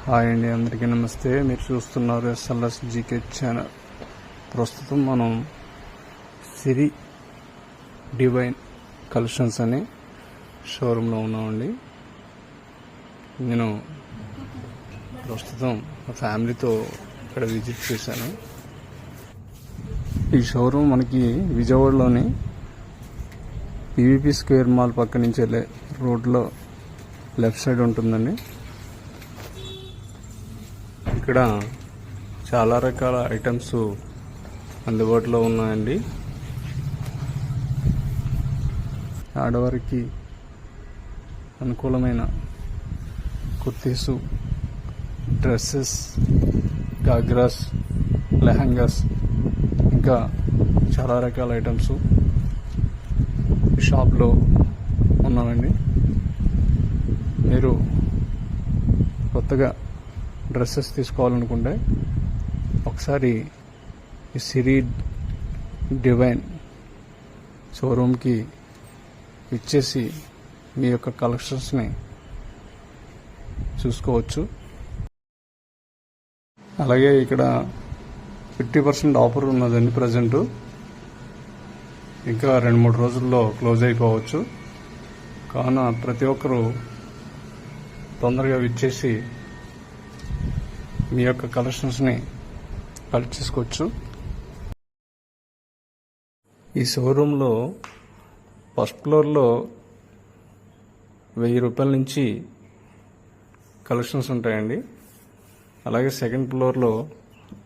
Hi అండి, అందరికీ నమస్తే. మీరు చూస్తున్నారు ఎస్ఎల్ఎస్ జీకే ఛానల్. ప్రస్తుతం మనం సిరి డివైన్ కలెక్షన్స్ అనే షోరూంలో ఉన్నామండి. నేను ప్రస్తుతం ఫ్యామిలీతో ఇక్కడ విజిట్ చేశాను. ఈ షోరూమ్ మనకి విజయవాడలోని పీవీపీ స్క్వేర్ మాల్ పక్క నుంచి వెళ్ళే రోడ్లో లెఫ్ట్ సైడ్ ఉంటుందండి. ఇక్కడ చాలా రకాల ఐటమ్స్ అందుబాటులో ఉన్నాయండి. ఆడవారికి అనుకూలమైన కుర్తీసు, డ్రెస్సెస్, గాగ్రాస్, లెహంగాస్, ఇంకా చాలా రకాల ఐటమ్స్ షాప్లో ఉన్నామండి. మీరు కొత్తగా డ్రెస్సెస్ తీసుకోవాలనుకుంటే ఒకసారి ఈ సిరి డివైన్ షోరూమ్కి ఇచ్చేసి మీ యొక్క కలెక్షన్స్ని చూసుకోవచ్చు. అలాగే ఇక్కడ 50% ఆఫర్ ఉన్నదండి ప్రజెంటు. ఇంకా 2-3 రోజుల్లో క్లోజ్ అయిపోవచ్చు. కావున ప్రతి ఒక్కరూ తొందరగా విచ్చేసి మీ యొక్క కలెక్షన్స్ని కలెక్ట్ చేసుకోవచ్చు. ఈ షోరూంలో ఫస్ట్ ఫ్లోర్లో 1000 రూపాయల నుంచి కలెక్షన్స్ ఉంటాయండి. అలాగే సెకండ్ ఫ్లోర్లో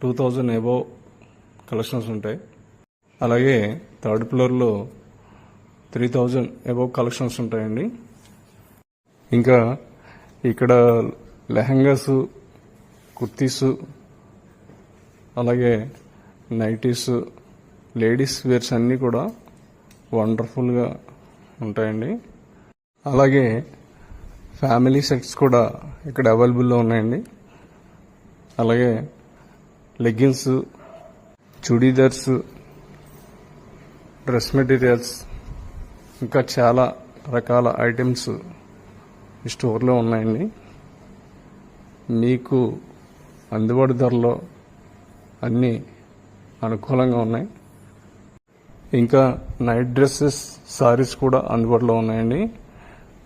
2000 అబోవ్ కలెక్షన్స్ ఉంటాయి. అలాగే థర్డ్ ఫ్లోర్లో 3000 అబోవ్ కలెక్షన్స్ ఉంటాయండి. ఇంకా ఇక్కడ లెహంగాసు, కుర్తీసు, అలాగే నైటీసు, లేడీస్ వేర్స్ అన్నీ కూడా వండర్ఫుల్గా ఉంటాయండి. అలాగే ఫ్యామిలీ సెట్స్ కూడా ఇక్కడ అవైలబుల్లో ఉన్నాయండి. అలాగే లెగ్గిన్స్, చుడీదార్స్, డ్రెస్ మెటీరియల్స్, ఇంకా చాలా రకాల ఐటమ్స్ ఈ స్టోర్లో ఉన్నాయండి. మీకు అందుబాటు ధరలో అన్నీ అనుకూలంగా ఉన్నాయి. ఇంకా నైట్ డ్రెస్సెస్, సారీస్ కూడా అందుబాటులో ఉన్నాయండి.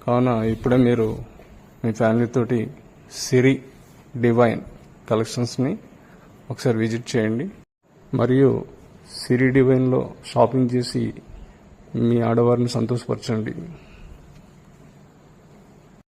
కావున ఇప్పుడే మీరు మీ ఫ్యామిలీతోటి సిరి డివైన్ కలెక్షన్స్ని ఒకసారి విజిట్ చేయండి. మరియు సిరి డివైన్లో షాపింగ్ చేసి మీ ఆడవారిని సంతోషపరచండి.